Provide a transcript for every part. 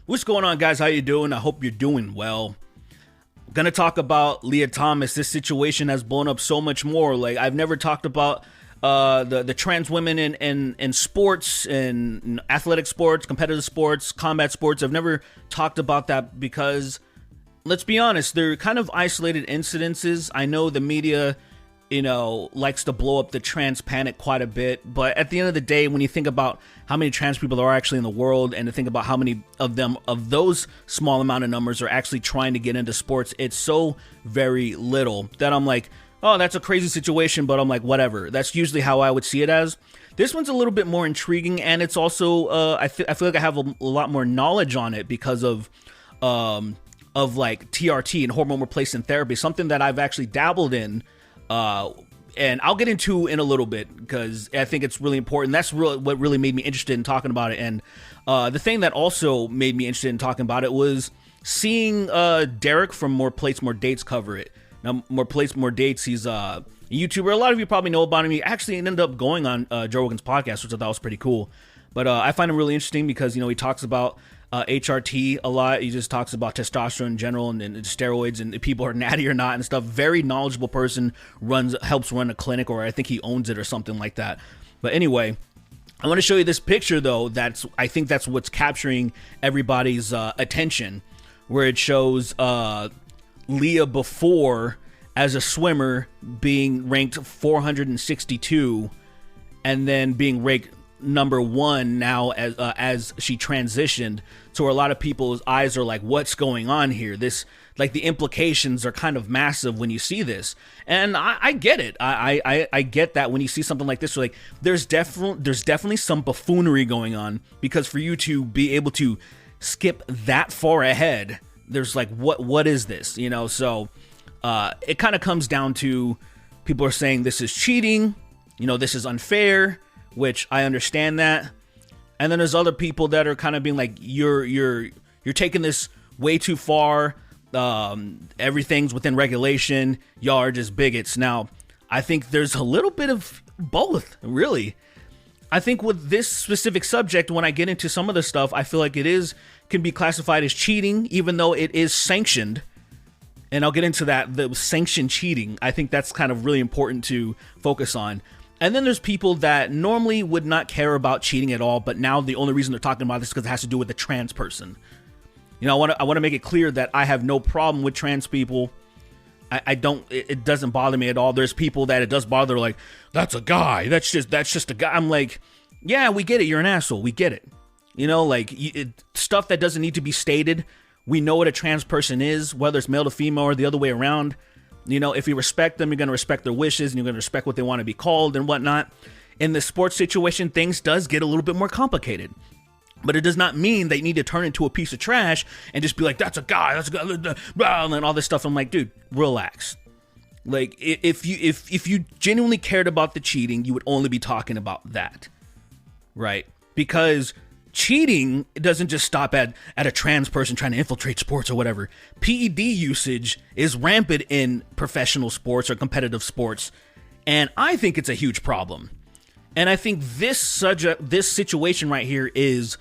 What's going on, guys? How you doing? I hope you're doing well. I'm gonna talk about Lia Thomas. This situation has blown up so much more. Like, I've never talked about the trans women in sports, in athletic sports, competitive sports, combat sports. I've never talked about that because, let's be honest, they're kind of isolated incidences. I know the media, likes to blow up the trans panic quite a bit. But at the end of the day, when you think about how many trans people there are actually in the world, and to think about how many of them, of those small amount of numbers, are actually trying to get into sports, it's so very little that I'm like, oh, that's a crazy situation, but I'm like, whatever. That's usually how I would see it as. This one's a little bit more intriguing, and it's also, I feel like I have a lot more knowledge on it because of like TRT and hormone replacement therapy, something that I've actually dabbled in. And I'll get into in a little bit because I think it's really important. That's what really made me interested in talking about it. And the thing that also made me interested in talking about it was seeing Derek from More Plates, More Dates cover it. Now, More Plates, More Dates, he's a YouTuber. A lot of you probably know about him. He actually ended up going on Joe Rogan's podcast, which I thought was pretty cool. But I find him really interesting because, he talks about HRT a lot. He just talks about testosterone in general and steroids and if people are natty or not and stuff. Very knowledgeable person, helps run a clinic, or I think he owns it or something like that. But anyway, I want to show you this picture though. I think that's what's capturing everybody's attention, where it shows Lia before as a swimmer being ranked 462 and then being ranked number one now as she transitioned. So a lot of people's eyes are like, what's going on here? This, like, the implications are kind of massive when you see this. And I get it. I get that when you see something like this, like, there's definitely some buffoonery going on, because for you to be able to skip that far ahead, there's like, what is this? So it kind of comes down to, people are saying this is cheating, this is unfair, which I understand that. And then there's other people that are kind of being like, you're taking this way too far. Everything's within regulation. Y'all are just bigots. Now, I think there's a little bit of both, really. I think with this specific subject, when I get into some of the stuff, I feel like can be classified as cheating, even though it is sanctioned. And I'll get into that, the sanctioned cheating. I think that's kind of really important to focus on. And then there's people that normally would not care about cheating at all, but now the only reason they're talking about this is because it has to do with a trans person. I want to make it clear that I have no problem with trans people. I don't. It doesn't bother me at all. There's people that it does bother, like, that's a guy. That's just a guy. I'm like, yeah, we get it. You're an asshole. We get it. Stuff that doesn't need to be stated. We know what a trans person is, whether it's male to female or the other way around. If you respect them, you're going to respect their wishes, and you're going to respect what they want to be called and whatnot. In the sports situation, things does get a little bit more complicated. But it does not mean they need to turn into a piece of trash and just be like, that's a guy, and all this stuff. I'm like, dude, relax. Like, if you genuinely cared about the cheating, you would only be talking about that, right? Because cheating, it doesn't just stop at a trans person trying to infiltrate sports or whatever. PED usage is rampant in professional sports or competitive sports, and I think it's a huge problem. And I think this situation right here is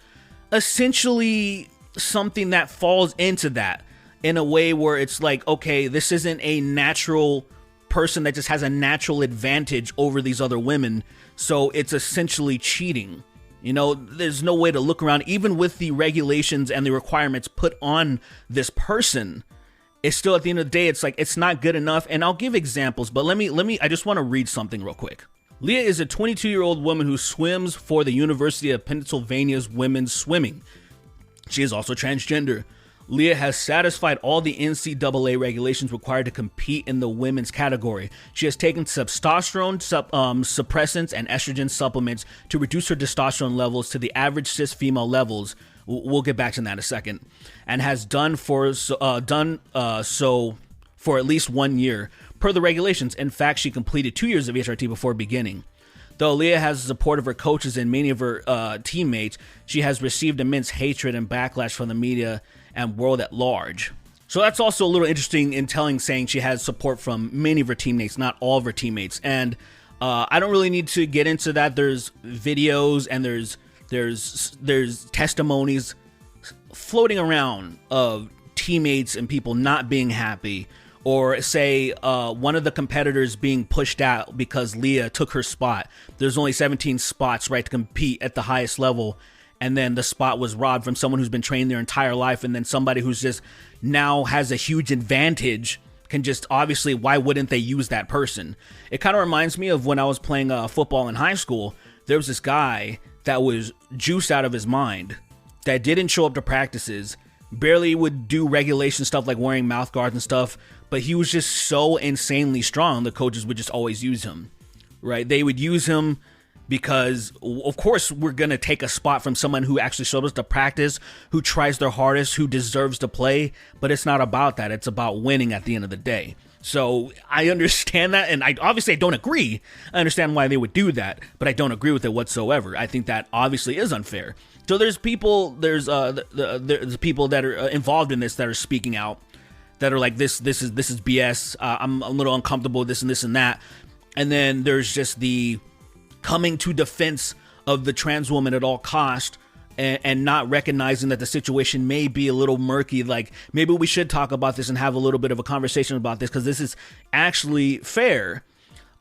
essentially something that falls into that, in a way where it's like, okay, this isn't a natural person that just has a natural advantage over these other women, so it's essentially cheating. There's no way to look around, even with the regulations and the requirements put on this person. It's still, at the end of the day, it's like, it's not good enough. And I'll give examples, but I just want to read something real quick. Lia is a 22-year-old woman who swims for the University of Pennsylvania's women's swimming. She is also transgender. Lia has satisfied all the NCAA regulations required to compete in the women's category. She has taken testosterone suppressants and estrogen supplements to reduce her testosterone levels to the average cis female levels. We'll get back to that in a second. And has done so for at least 1 year. Per the regulations, in fact, she completed 2 years of HRT before beginning. Though Lia has the support of her coaches and many of her teammates, she has received immense hatred and backlash from the media and world at large. So that's also a little interesting in saying she has support from many of her teammates, not all of her teammates. And I don't really need to get into that. There's videos and there's testimonies floating around of teammates and people not being happy, or say one of the competitors being pushed out because Leah took her spot. There's only 17 spots, right, to compete at the highest level, and then the spot was robbed from someone who's been trained their entire life, and then somebody who's just now has a huge advantage can just, obviously, why wouldn't they use that person? It kind of reminds me of when I was playing football in high school. There was this guy that was juiced out of his mind that didn't show up to practices, barely would do regulation stuff like wearing mouth guards and stuff, but he was just so insanely strong, the coaches would just always use him, right? They would use him because, of course, we're going to take a spot from someone who actually shows up to practice, who tries their hardest, who deserves to play, but it's not about that. It's about winning at the end of the day. So I understand that, and I don't agree. I understand why they would do that, but I don't agree with it whatsoever. I think that obviously is unfair. So there's people there's people that are involved in this that are speaking out, that are like, this is BS. I'm a little uncomfortable with this and this and that. And then there's just the coming to defense of the trans woman at all cost, and not recognizing that the situation may be a little murky. Like, maybe we should talk about this and have a little bit of a conversation about this, because this is actually fair.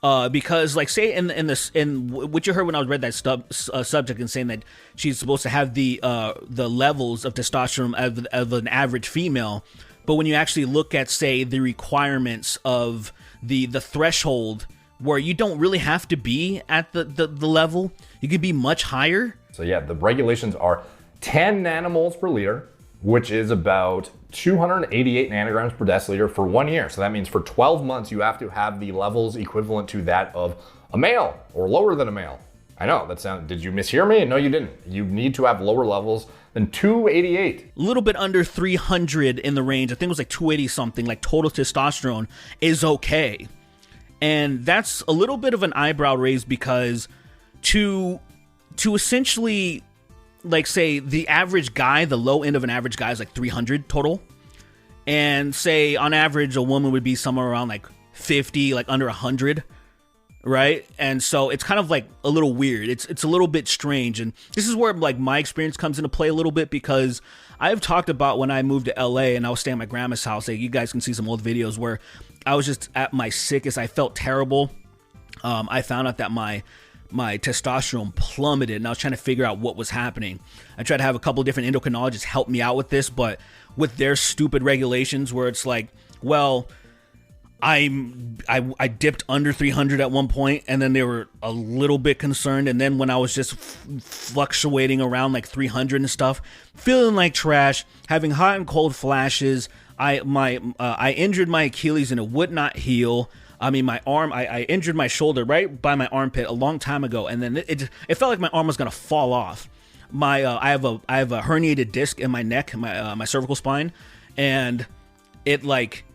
Because, like, say in what you heard when I read that subject, and saying that she's supposed to have the levels of testosterone of an average female, but when you actually look at, say, the requirements of the threshold, where you don't really have to be at the level, you could be much higher. So yeah, the regulations are 10 nanomoles per liter, which is about 288 nanograms per deciliter for 1 year. So that means for 12 months, you have to have the levels equivalent to that of a male, or lower than a male. I know, did you mishear me? No, you didn't. You need to have lower levels than 288. A little bit under 300 in the range. I think it was like 280 something, like total testosterone is okay. And that's a little bit of an eyebrow raise, because to essentially, like, say the average guy, the low end of an average guy is like 300 total. And say on average, a woman would be somewhere around like 50, like under 100, right? And so it's kind of like a little weird. It's a little bit strange. And this is where like my experience comes into play a little bit, because I've talked about when I moved to LA and I was staying at my grandma's house. Like, you guys can see some old videos where I was just at my sickest. I felt terrible. I found out that my testosterone plummeted, and I was trying to figure out what was happening. I tried to have a couple different endocrinologists help me out with this, but with their stupid regulations where it's like, well, I dipped under 300 at one point, and then they were a little bit concerned, and then when I was just fluctuating around like 300 and stuff, feeling like trash, having hot and cold flashes, I injured my Achilles and it would not heal. I mean, my arm, I injured my shoulder right by my armpit a long time ago, and then it felt like my arm was gonna fall off. I have a herniated disc in my neck, my cervical spine, and it like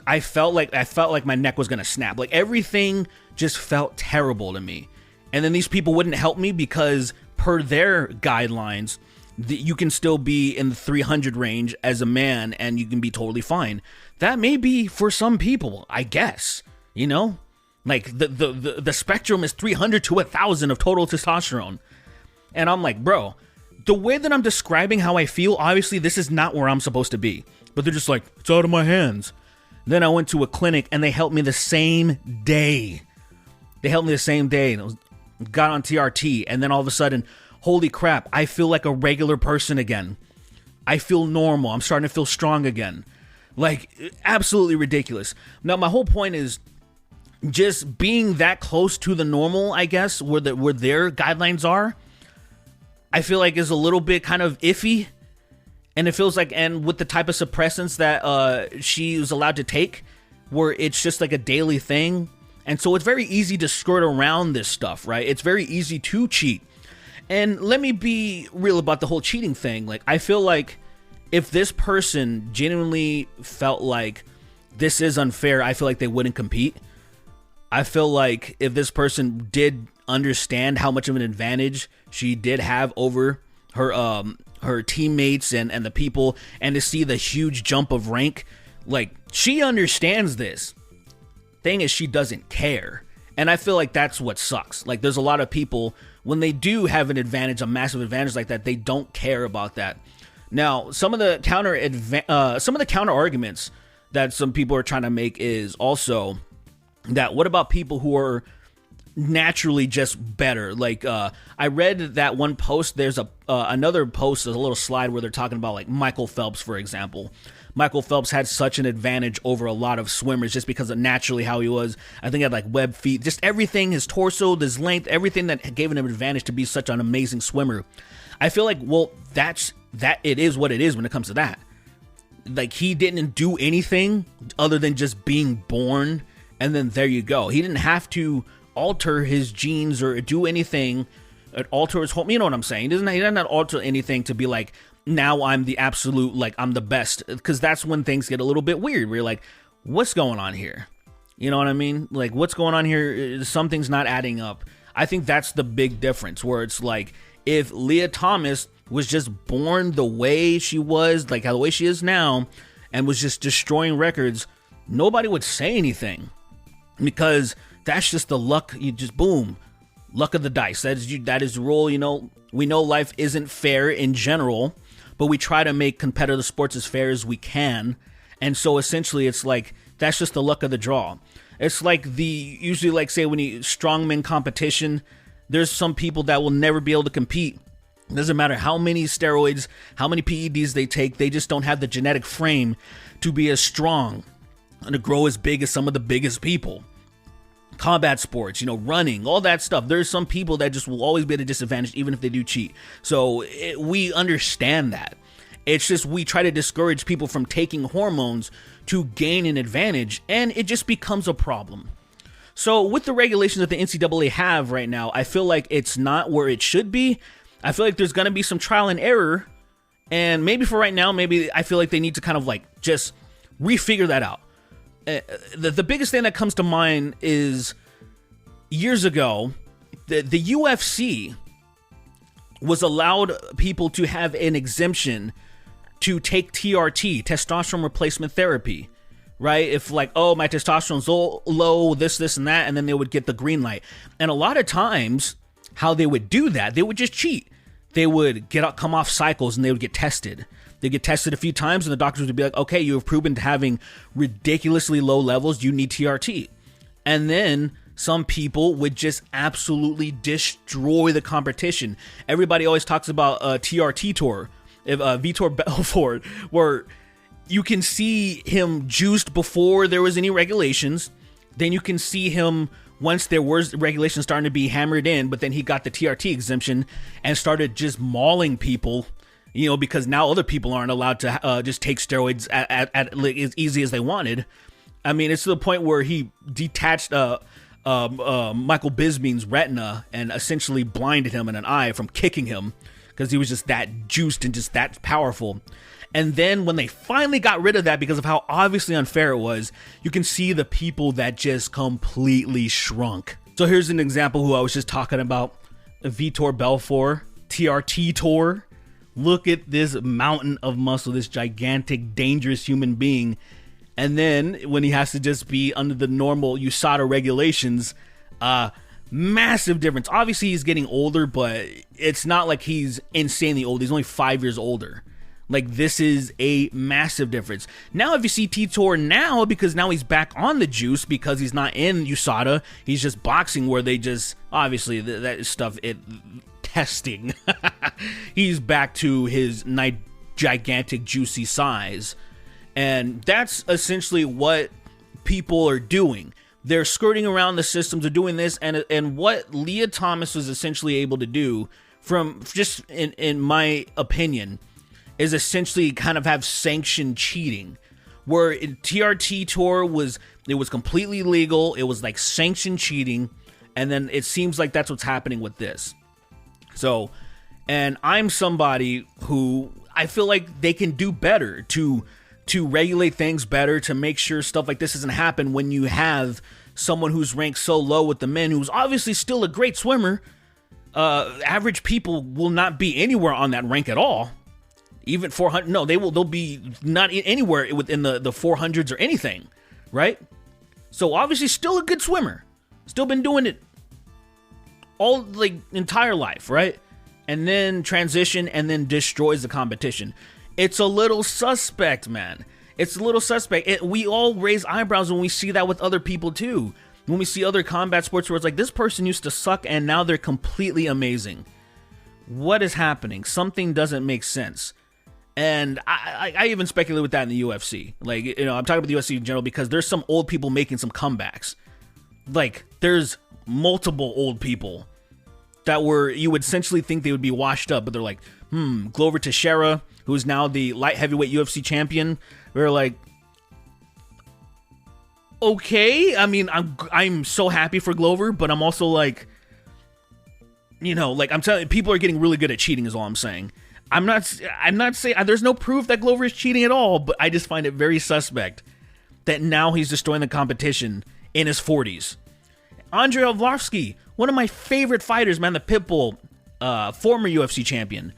I felt like my neck was gonna snap. Like, everything just felt terrible to me. And then these people wouldn't help me because per their guidelines, you can still be in the 300 range as a man and you can be totally fine. That may be for some people, I guess, you know, like the spectrum is 300 to 1,000 of total testosterone. And I'm like, bro, the way that I'm describing how I feel, obviously this is not where I'm supposed to be, but they're just like, it's out of my hands. Then I went to a clinic and they helped me the same day. And got on TRT, and then all of a sudden, holy crap, I feel like a regular person again. I feel normal. I'm starting to feel strong again. Like, absolutely ridiculous. Now, my whole point is just being that close to the normal, I guess, where their guidelines are, I feel like is a little bit kind of iffy. And it feels like, and with the type of suppressants that she was allowed to take, where it's just like a daily thing. And so it's very easy to skirt around this stuff, right? It's very easy to cheat. And let me be real about the whole cheating thing. Like, I feel like if this person genuinely felt like this is unfair, I feel like they wouldn't compete. I feel like if this person did understand how much of an advantage she did have over her teammates and the people, and to see the huge jump of rank, like, she understands this. Thing is, she doesn't care. And I feel like that's what sucks. Like, there's a lot of people, when they do have an advantage, a massive advantage like that, they don't care about that. Now, some of the counter arguments that some people are trying to make is also that what about people who are naturally just better? Like I read that one post. There's another post, there's a little slide where they're talking about like Michael Phelps, for example. Michael Phelps had such an advantage over a lot of swimmers just because of naturally how he was. I think he had like web feet, just everything, his torso, his length, everything that gave him an advantage to be such an amazing swimmer. I feel like, well, that it is what it is when it comes to that. Like, he didn't do anything other than just being born, and then there you go. He didn't have to alter his genes or do anything, alter his whole, you know what I'm saying? He doesn't alter anything to be like, now I'm the absolute, like, I'm the best, because that's when things get a little bit weird, where you're like, what's going on here? You know what I mean? Like, what's going on here? Something's not adding up. I think that's the big difference, where it's like, if Lia Thomas was just born the way she was, like how the way she is now, and was just destroying records, nobody would say anything, because that's just the luck. You just, boom, luck of the dice. That is the role. You know, we know life isn't fair in general, but we try to make competitive sports as fair as we can. And so essentially it's like, that's just the luck of the draw. It's like usually like say when you strongman competition, there's some people that will never be able to compete. It doesn't matter how many steroids, how many PEDs they take, they just don't have the genetic frame to be as strong and to grow as big as some of the biggest people. Combat sports, you know, running, all that stuff. There's some people that just will always be at a disadvantage even if they do cheat. So we understand that. It's just we try to discourage people from taking hormones to gain an advantage, and it just becomes a problem. So with the regulations that the NCAA have right now, I feel like it's not where it should be. I feel like there's going to be some trial and error, and maybe for right now, maybe I feel like they need to kind of like just refigure that out. The biggest thing that comes to mind is years ago, the UFC was allowed people to have an exemption to take TRT, testosterone replacement therapy, right? If like, oh, my testosterone's low, this, and that, and then they would get the green light. And a lot of times, how they would do that, they would just cheat. They would come off cycles and they would get tested. They get tested a few times and the doctors would be like, okay, you have proven to having ridiculously low levels, you need TRT. And then some people would just absolutely destroy the competition. Everybody always talks about TRT tour, Vitor Belfort, where you can see him juiced before there was any regulations. Then you can see him once there was regulations starting to be hammered in, but then he got the TRT exemption and started just mauling people, you know, because now other people aren't allowed to just take steroids at as easy as they wanted. I mean, it's to the point where he detached Michael Bisping's retina and essentially blinded him in an eye from kicking him because he was just that juiced and just that powerful. And then when they finally got rid of that because of how obviously unfair it was, you can see the people that just completely shrunk. So here's an example who I was just talking about, Vitor Belfort, TRT tour. Look at this mountain of muscle, this gigantic, dangerous human being. And then when he has to just be under the normal USADA regulations, massive difference. Obviously, he's getting older, but it's not like he's insanely old. He's only 5 years older. Like, this is a massive difference. Now, if you see T-Tor now, because now he's back on the juice because he's not in USADA, he's just boxing where they just, obviously, that stuff, testing. He's back to his gigantic, juicy size. And that's essentially what people are doing. They're skirting around the systems of doing this, and what Lia Thomas was essentially able to do, from just in my opinion, is essentially kind of have sanctioned cheating, where in TRT tour was completely legal. It was like sanctioned cheating, and then it seems like that's what's happening with this. So, and I'm somebody who I feel like they can do better to regulate things better, to make sure stuff like this doesn't happen when you have someone who's ranked so low with the men, who's obviously still a great swimmer. Average people will not be anywhere on that rank at all. Even 400, no, they'll be not anywhere within the 400s or anything, right? So obviously still a good swimmer. Still been doing it all, like, entire life, right? And then transition and then destroys the competition. It's a little suspect, man. It's a little suspect. We all raise eyebrows when we see that with other people too. When we see other combat sports where it's like, this person used to suck and now they're completely amazing. What is happening? Something doesn't make sense. And I even speculate with that in the UFC. Like, you know, I'm talking about the UFC in general because there's some old people making some comebacks. Like, there's multiple old people that you would essentially think they would be washed up, but they're like, Glover Teixeira, who's now the light heavyweight UFC champion. We're like, okay. I mean, I'm so happy for Glover, but I'm also like, you know, like I'm telling you, people are getting really good at cheating is all I'm saying. I'm not saying there's no proof that Glover is cheating at all, but I just find it very suspect that now he's destroying the competition in his 40s. Andrei Arlovski, one of my favorite fighters, man, the Pitbull, former UFC champion.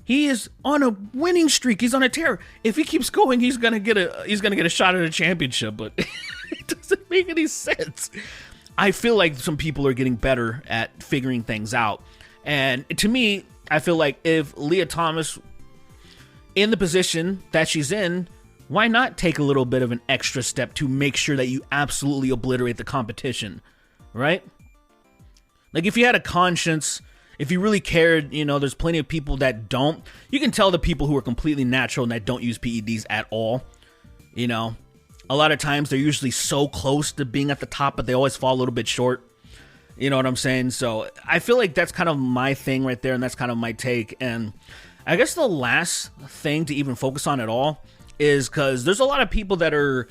He is on a winning streak. He's on a tear. If he keeps going, he's gonna get a shot at a championship. But it doesn't make any sense. I feel like some people are getting better at figuring things out, and to me, I feel like if Lia Thomas, in the position that she's in, why not take a little bit of an extra step to make sure that you absolutely obliterate the competition, right? Like, if you had a conscience, if you really cared, you know, there's plenty of people that don't. You can tell the people who are completely natural and that don't use PEDs at all. You know, a lot of times they're usually so close to being at the top, but they always fall a little bit short. You know what I'm saying? So I feel like that's kind of my thing right there, and that's kind of my take. And I guess the last thing to even focus on at all is because there's a lot of people that are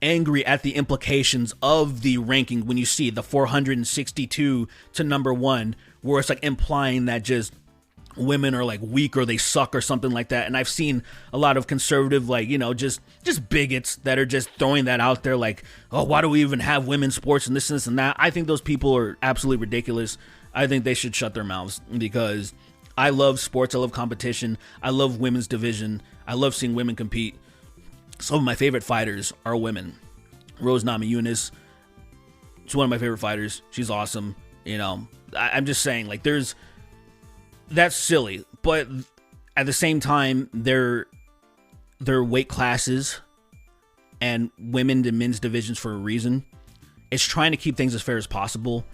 angry at the implications of the ranking when you see the 462 to number 1, where it's like implying that just women are like weak or they suck or something like that. And I've seen a lot of conservative, like, you know, just bigots that are just throwing that out there like, oh, why do we even have women's sports and this and that? I think those people are absolutely ridiculous. I think they should shut their mouths because I love sports. I love competition. I love women's division. I love seeing women compete. Some of my favorite fighters are women. Rose Namajunas, she's one of my favorite fighters. She's awesome. You know, I'm just saying, like, that's silly, but at the same time, they're weight classes and women and men's divisions for a reason. It's trying to keep things as fair as possible.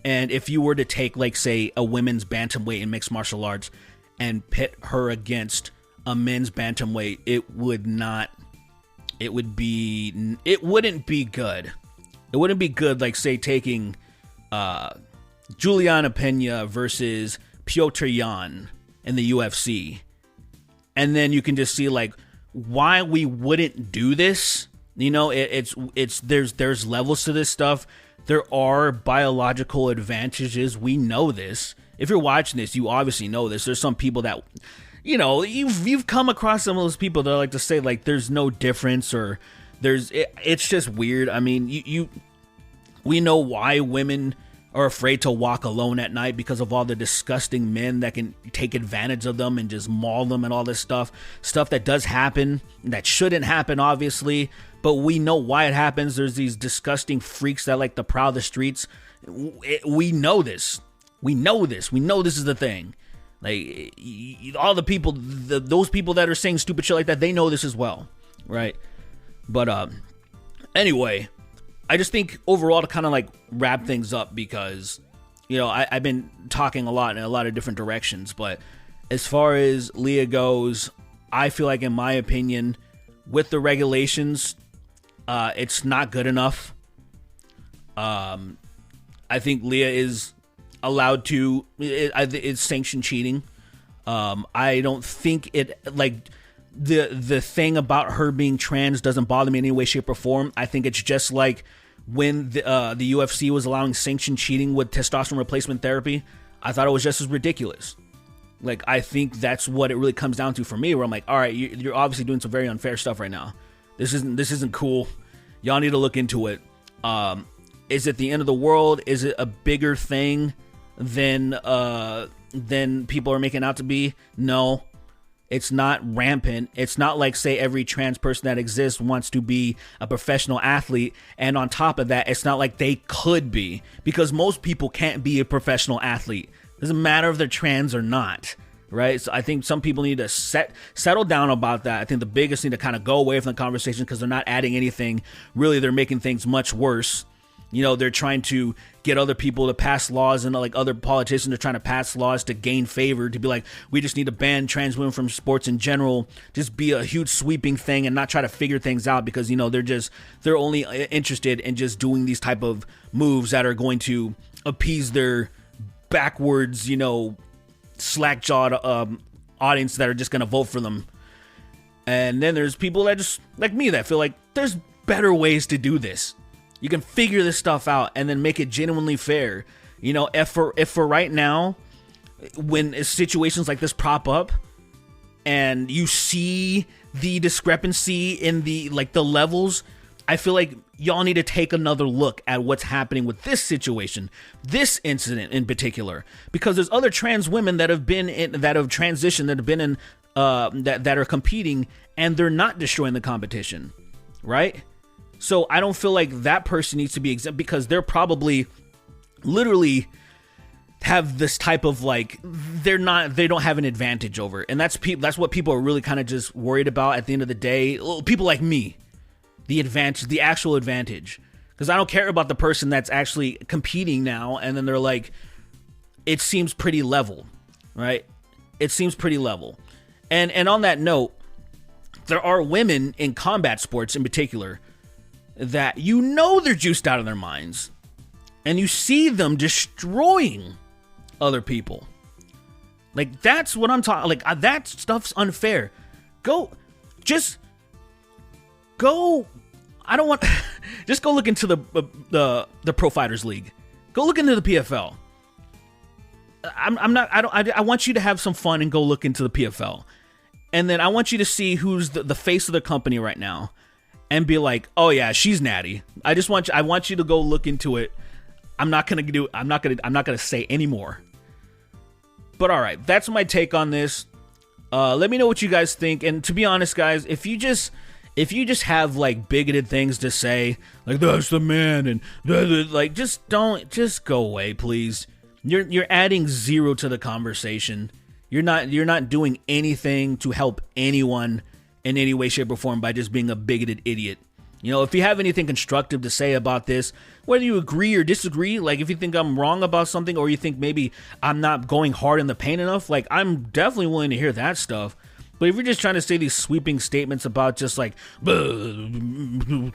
And if you were to take, like, say, a women's bantamweight in mixed martial arts and pit her against a men's bantamweight, it wouldn't be good. It wouldn't be good, like, say, taking Juliana Pena versus Piotr Jan in the UFC. And then you can just see, like, why we wouldn't do this. You know, there's levels to this stuff. There are biological advantages. We know this. If you're watching this, you obviously know this. There's some people that, you know, you've come across some of those people that like to say, like, there's no difference or it's just weird. I mean, we know why women are afraid to walk alone at night because of all the disgusting men that can take advantage of them and just maul them and all this stuff that does happen, that shouldn't happen, obviously, but we know why it happens. There's these disgusting freaks that like to prowl the streets. We know this. We know this is the thing. Like, all the people, those people that are saying stupid shit like that, they know this as well, right? But anyway, I just think overall to kind of like wrap things up because, you know, I've been talking a lot in a lot of different directions, but as far as Lia goes, I feel like, in my opinion, with the regulations, it's not good enough. I think Lia is allowed to, it's sanctioned cheating. I don't think it, like, the thing about her being trans doesn't bother me in any way, shape, or form. I think it's just like when the UFC was allowing sanctioned cheating with testosterone replacement therapy. I thought it was just as ridiculous. Like, I think that's what it really comes down to for me, where I'm like, all right, you're obviously doing some very unfair stuff right now. This isn't cool. Y'all need to look into it. Is it the end of the world? Is it a bigger thing than people are making out to be? No. It's not rampant. It's not like, say, every trans person that exists wants to be a professional athlete. And on top of that, it's not like they could be, because most people can't be a professional athlete. Doesn't matter if they're trans or not. right? So I think some people need to settle down about that. I think the biggest need to kind of go away from the conversation because they're not adding anything. Really, they're making things much worse. You know, they're trying to get other people to pass laws, and like other politicians are trying to pass laws to gain favor, to be like, we just need to ban trans women from sports in general, just be a huge sweeping thing and not try to figure things out because, you know, they're only interested in just doing these type of moves that are going to appease their backwards, you know, slack-jawed audience that are just going to vote for them. And then there's people that just, like me, that feel like there's better ways to do this. You can figure this stuff out and then make it genuinely fair. You know, if for right now, when situations like this pop up and you see the discrepancy in the levels, I feel like y'all need to take another look at what's happening with this situation, this incident in particular, because there's other trans women that have transitioned, that have been in, that are competing, and they're not destroying the competition, right? So I don't feel like that person needs to be exempt because they're probably literally have this type of like, they don't have an advantage over it. And that's what people are really kind of just worried about at the end of the day. People like me, the actual advantage, because I don't care about the person that's actually competing now. And then they're like, it seems pretty level, right? It seems pretty level. And on that note, there are women in combat sports in particular that, you know, they're juiced out of their minds, and you see them destroying other people. Like, that's what I'm talking. Like, that stuff's unfair. Just go. I don't want. Just go look into the Pro Fighters League. Go look into the PFL. I want you to have some fun and go look into the PFL, and then I want you to see who's the face of the company right now. And be like, oh yeah, she's natty. I want you to go look into it. I'm not gonna say any more. But all right, that's my take on this. Let me know what you guys think. And to be honest, guys, if you just have like bigoted things to say, like that's the man, and like just go away, please. You're adding zero to the conversation. You're not doing anything to help anyone in any way, shape, or form by just being a bigoted idiot. You know, if you have anything constructive to say about this, whether you agree or disagree, like if you think I'm wrong about something, or you think maybe I'm not going hard in the paint enough, like I'm definitely willing to hear that stuff. But if you're just trying to say these sweeping statements about just like, you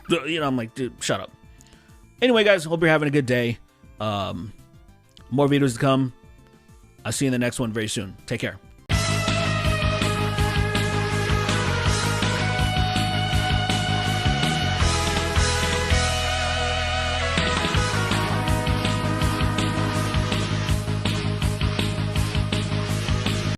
know, I'm like, dude, shut up. Anyway, guys, hope you're having a good day. More videos to come. I'll see you in the next one very soon. Take care.